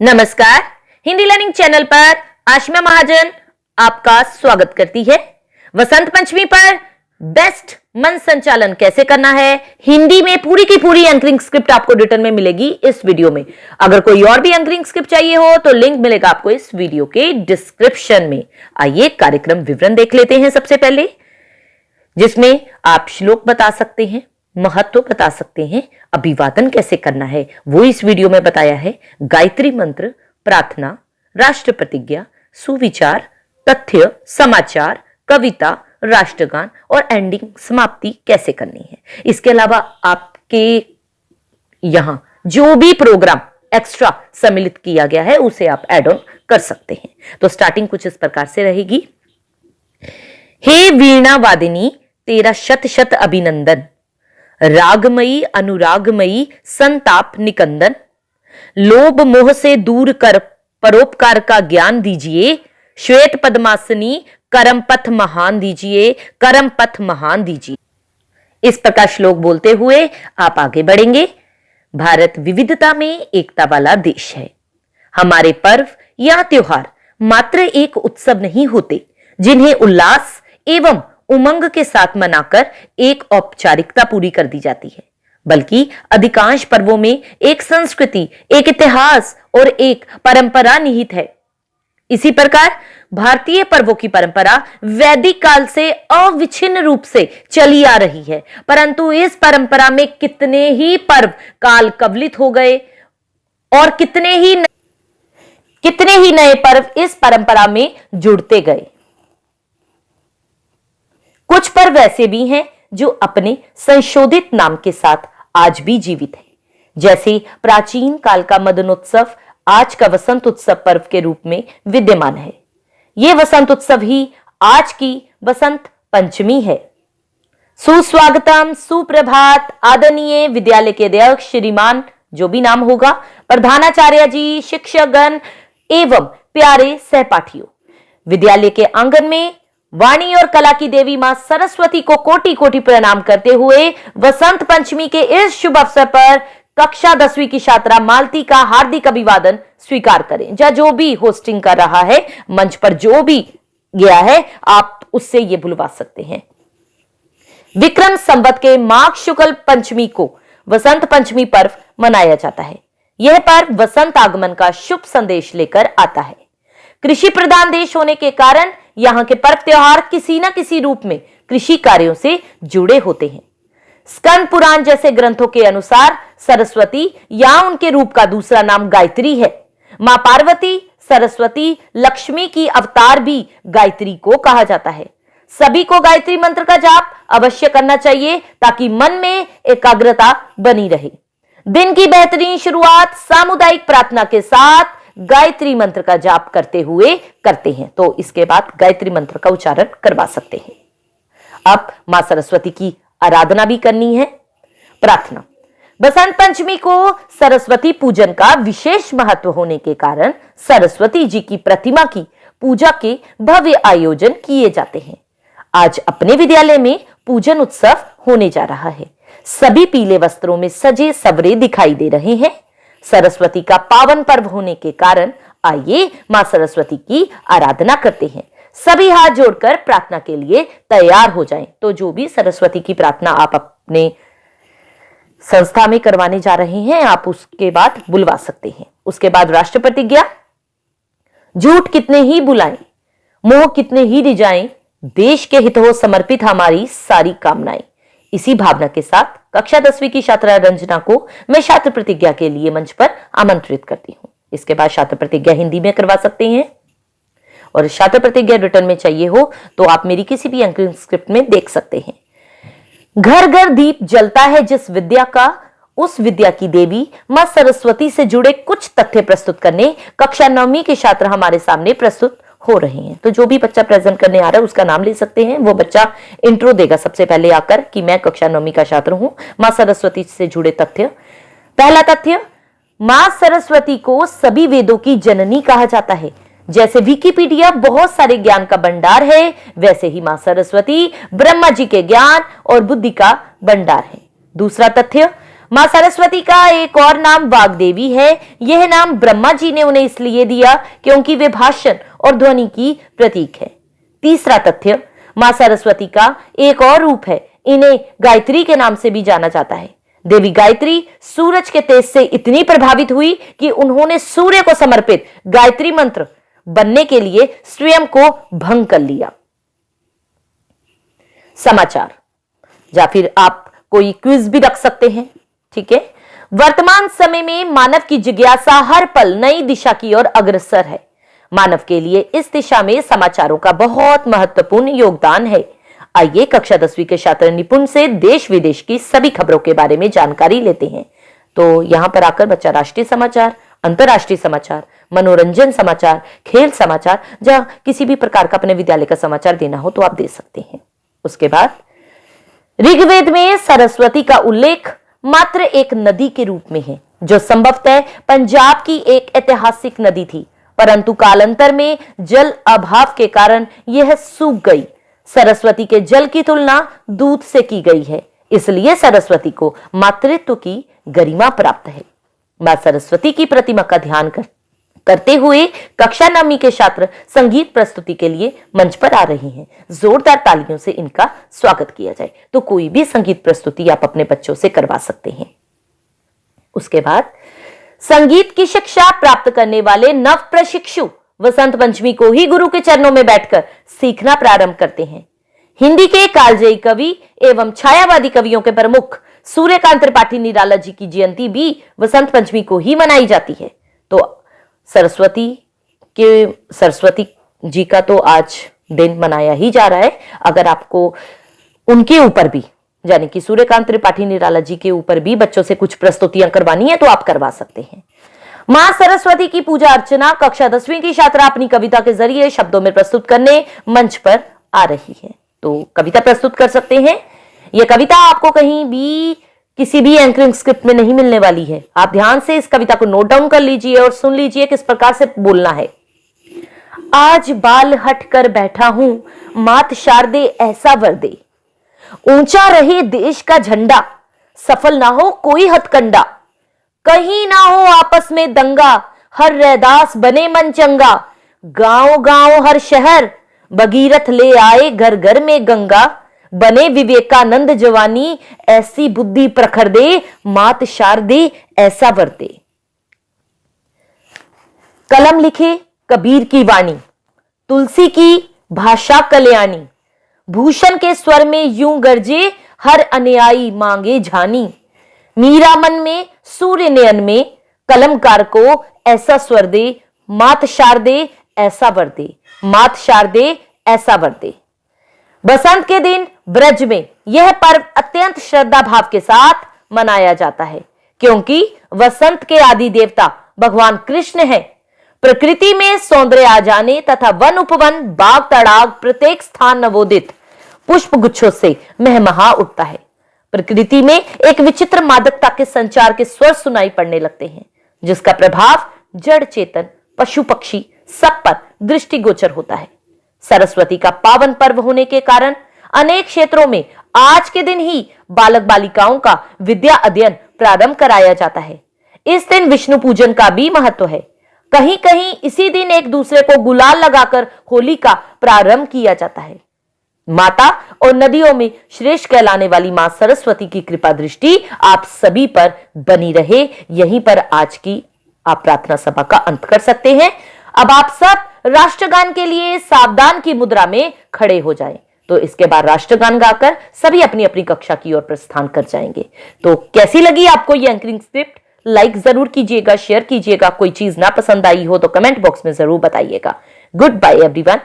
नमस्कार। Hindi learning channel पर आशिमा महाजन आपका स्वागत करती है। वसंत पंचमी पर बेस्ट मन संचालन कैसे करना है, हिंदी में पूरी की पूरी एंकरिंग स्क्रिप्ट आपको रिटर्न में मिलेगी इस वीडियो में। अगर कोई और भी एंकरिंग स्क्रिप्ट चाहिए हो तो लिंक मिलेगा आपको इस वीडियो के डिस्क्रिप्शन में। आइए कार्यक्रम विवरण देख लेते हैं सबसे पहले, जिसमें आप श्लोक बता सकते हैं, महत्व बता सकते हैं, अभिवादन कैसे करना है वो इस वीडियो में बताया है, गायत्री मंत्र, प्रार्थना, राष्ट्र प्रतिज्ञा, सुविचार, तथ्य, समाचार, कविता, राष्ट्रगान और एंडिंग समाप्ति कैसे करनी है। इसके अलावा आपके यहां जो भी प्रोग्राम एक्स्ट्रा सम्मिलित किया गया है उसे आप एड ऑन कर सकते हैं। तो स्टार्टिंग कुछ इस प्रकार से रहेगी। हे वीणा वादिनी, तेरा शत शत अभिनंदन, रागमयी अनुरागमयी संताप निकंदन, लोभ मोह से दूर कर परोपकार का ज्ञान दीजिए, श्वेत पद्मासनी करम पथ महान दीजिए, करम पथ महान दीजिए। इस प्रकार श्लोक बोलते हुए आप आगे बढ़ेंगे। भारत विविधता में एकता वाला देश है। हमारे पर्व या त्योहार मात्र एक उत्सव नहीं होते जिन्हें उल्लास एवं उमंग के साथ मनाकर एक औपचारिकता पूरी कर दी जाती है, बल्कि अधिकांश पर्वों में एक संस्कृति, एक इतिहास और एक परंपरा निहित है। इसी प्रकार भारतीय पर्वों की परंपरा वैदिक काल से अविच्छिन्न रूप से चली आ रही है, परंतु इस परंपरा में कितने ही पर्व काल कवलित हो गए और कितने ही नए पर्व इस परंपरा में जुड़ते गए। कुछ पर्व ऐसे भी हैं जो अपने संशोधित नाम के साथ आज भी जीवित है, जैसे प्राचीन काल का मदनोत्सव आज का वसंत उत्सव पर्व के रूप में विद्यमान है। यह वसंत उत्सव ही आज की वसंत पंचमी है। सुस्वागतम, सुप्रभात, आदरणीय विद्यालय के अध्यक्ष श्रीमान जो भी नाम होगा, प्रधानाचार्य जी, शिक्षकगण एवं प्यारे सहपाठियों, विद्यालय के आंगन में वाणी और कला की देवी मां सरस्वती को कोटि कोटि प्रणाम करते हुए वसंत पंचमी के इस शुभ अवसर पर कक्षा 10वीं की छात्रा मालती का हार्दिक अभिवादन स्वीकार करें। जो भी होस्टिंग कर रहा है, मंच पर जो भी गया है, आप उससे ये बुलवा सकते हैं। विक्रम संवत के माघ शुक्ल पंचमी को वसंत पंचमी पर्व मनाया जाता है। यह पर्व वसंत आगमन का शुभ संदेश लेकर आता है। कृषि प्रधान देश होने के कारण यहां के पर्व त्योहार किसी न किसी रूप में कृषि कार्यों से जुड़े होते हैं। स्कंद पुराण जैसे ग्रंथों के अनुसार सरस्वती या उनके रूप का दूसरा नाम गायत्री है। मां पार्वती, सरस्वती, लक्ष्मी की अवतार भी गायत्री को कहा जाता है। सभी को गायत्री मंत्र का जाप अवश्य करना चाहिए ताकि मन में एकाग्रता बनी रहे। दिन की बेहतरीन शुरुआत सामुदायिक प्रार्थना के साथ गायत्री मंत्र का जाप करते हुए करते हैं, तो इसके बाद गायत्री मंत्र का उच्चारण करवा सकते हैं। अब मां सरस्वती की आराधना भी करनी है। प्रार्थना। बसंत पंचमी को सरस्वती पूजन का विशेष महत्व होने के कारण सरस्वती जी की प्रतिमा की पूजा के भव्य आयोजन किए जाते हैं। आज अपने विद्यालय में पूजन उत्सव होने जा रहा है। सभी पीले वस्त्रों में सजे सवरे दिखाई दे रहे हैं। सरस्वती का पावन पर्व होने के कारण आइए मां सरस्वती की आराधना करते हैं। सभी हाथ जोड़कर प्रार्थना के लिए तैयार हो जाएं। तो जो भी सरस्वती की प्रार्थना आप अपने संस्था में करवाने जा रहे हैं, आप उसके बाद बुलवा सकते हैं। उसके बाद राष्ट्र प्रतिज्ञा। झूठ कितने ही बुलाएं, मोह कितने ही रिझाएं, देश के हित हो समर्पित हमारी सारी कामनाएं। इसी भावना के साथ कक्षा 10वीं की छात्रा रंजना को मैं छात्र प्रतिज्ञा के लिए मंच पर आमंत्रित करती हूं। इसके बाद छात्र प्रतिज्ञा हिंदी में करवा सकते हैं और छात्र प्रतिज्ञा रिटर्न में चाहिए हो तो आप मेरी किसी भी एंकरिंग स्क्रिप्ट में देख सकते हैं। घर घर दीप जलता है जिस विद्या का, उस विद्या की देवी मां सरस्वती से जुड़े कुछ तथ्य प्रस्तुत करने कक्षा 9वीं के छात्र हमारे सामने प्रस्तुत हो रहे हैं। तो जो भी बच्चा प्रेजेंट करने आ रहा है उसका नाम ले सकते हैं। वो बच्चा इंट्रो देगा सबसे पहले आकर कि मैं कक्षा 9वीं का छात्र हूं। मां सरस्वती से जुड़े तथ्य। पहला तथ्य, मां सरस्वती को सभी वेदों की जननी कहा जाता है। जैसे विकिपीडिया बहुत सारे ज्ञान का भंडार है, वैसे ही मां सरस्वती ब्रह्मा जी के ज्ञान और बुद्धि का भंडार है। दूसरा तथ्य, मां सरस्वती का एक और नाम वाग्देवी है। यह नाम ब्रह्मा जी ने उन्हें इसलिए दिया क्योंकि वे भाषण और ध्वनि की प्रतीक है। तीसरा तथ्य, मां सरस्वती का एक और रूप है, इन्हें गायत्री के नाम से भी जाना जाता है। देवी गायत्री सूरज के तेज से इतनी प्रभावित हुई कि उन्होंने सूर्य को समर्पित गायत्री मंत्र बनने के लिए स्वयं को भंग कर लिया। समाचार, या फिर आप कोई क्विज भी रख सकते हैं, ठीक है। वर्तमान समय में मानव की जिज्ञासा हर पल नई दिशा की ओर अग्रसर है। मानव के लिए इस दिशा में समाचारों का बहुत महत्वपूर्ण योगदान है। आइए कक्षा 10वीं के छात्र निपुण से देश विदेश की सभी खबरों के बारे में जानकारी लेते हैं। तो यहां पर आकर बच्चा राष्ट्रीय समाचार, अंतरराष्ट्रीय समाचार, मनोरंजन समाचार, खेल समाचार, जहां किसी भी प्रकार का अपने विद्यालय का समाचार देना हो तो आप दे सकते हैं। उसके बाद ऋग्वेद में सरस्वती का उल्लेख मात्र एक नदी के रूप में है, जो संभवतः पंजाब की एक ऐतिहासिक नदी थी, परंतु कालांतर में जल अभाव के कारण यह सूख गई। सरस्वती के जल की तुलना दूध से की गई है, इसलिए सरस्वती को मातृत्व की गरिमा प्राप्त है। मां सरस्वती की प्रतिमा का ध्यान करते हुए कक्षा 9वीं के छात्र संगीत प्रस्तुति के लिए मंच पर आ रहे हैं। जोरदार तालियों से इनका स्वागत किया जाए। तो कोई भी संगीत प्रस्तुति आप अपने बच्चों से करवा सकते हैं। उसके बाद संगीत की शिक्षा प्राप्त करने वाले नव प्रशिक्षु वसंत पंचमी को ही गुरु के चरणों में बैठकर सीखना प्रारंभ करते हैं। हिंदी के कालजयी कवि एवं छायावादी कवियों के प्रमुख सूर्यकांत त्रिपाठी निराला जी की जयंती भी वसंत पंचमी को ही मनाई जाती है। तो सरस्वती जी का तो आज दिन मनाया ही जा रहा है। अगर आपको उनके ऊपर भी, यानी कि सूर्यकांत त्रिपाठी निराला जी के ऊपर भी बच्चों से कुछ प्रस्तुतियां करवानी है तो आप करवा सकते हैं। मां सरस्वती की पूजा अर्चना कक्षा 10वीं की छात्रा अपनी कविता के जरिए शब्दों में प्रस्तुत करने मंच पर आ रही है। तो कविता प्रस्तुत कर सकते हैं। यह कविता आपको कहीं भी किसी भी एंकरिंग स्क्रिप्ट में नहीं मिलने वाली है। आप ध्यान से इस कविता को नोट डाउन कर लीजिए और सुन लीजिए किस प्रकार से बोलना है। आज बाल हट कर बैठा हूं, मात शारदे ऐसा वर दे, ऊंचा रहे देश का झंडा, सफल ना हो कोई हथकंडा, कहीं ना हो आपस में दंगा, हर रैदास बने मन चंगा, गांव गांव हर शहर भगीरथ ले आए घर घर में गंगा, बने विवेकानंद जवानी, ऐसी बुद्धि प्रखर दे, मात शारदे ऐसा वर दे। कलम लिखे कबीर की वाणी, तुलसी की भाषा कल्याणी, भूषण के स्वर में यूं गरजे, हर अनुयायी मांगे झानी, मीरा मन में सूर्य नयन में, कलमकार को ऐसा स्वर दे, मात शारदे ऐसा वर दे, मात शारदे ऐसा वर दे। बसंत के दिन ब्रज में यह पर्व अत्यंत श्रद्धा भाव के साथ मनाया जाता है, क्योंकि वसंत के आदि देवता भगवान कृष्ण हैं। प्रकृति में सौंदर्य आ जाने तथा वन उपवन बाग तड़ाग प्रत्येक स्थान नवोदित पुष्प गुच्छों से महमहा उठता है। प्रकृति में एक विचित्र मादकता के संचार के स्वर सुनाई पड़ने लगते हैं, जिसका प्रभाव जड़ चेतन पशु पक्षी सब पर दृष्टिगोचर होता है। सरस्वती का पावन पर्व होने के कारण अनेक क्षेत्रों में आज के दिन ही बालक बालिकाओं का विद्या अध्ययन प्रारंभ कराया जाता है। इस दिन विष्णु पूजन का भी महत्व है। कहीं कहीं इसी दिन एक दूसरे को गुलाल लगाकर होली का प्रारंभ किया जाता है। माता और नदियों में श्रेष्ठ कहलाने वाली मां सरस्वती की कृपा दृष्टि आप सभी पर बनी रहे। यहीं पर आज की आप प्रार्थना सभा का अंत कर सकते हैं। अब आप सब राष्ट्रगान के लिए सावधान की मुद्रा में खड़े हो जाएं। तो इसके बाद राष्ट्रगान गाकर सभी अपनी अपनी कक्षा की ओर प्रस्थान कर जाएंगे। तो कैसी लगी आपको ये एंकरिंग स्क्रिप्ट? लाइक जरूर कीजिएगा, शेयर कीजिएगा। कोई चीज ना पसंद आई हो तो कमेंट बॉक्स में जरूर बताइएगा। Goodbye everyone.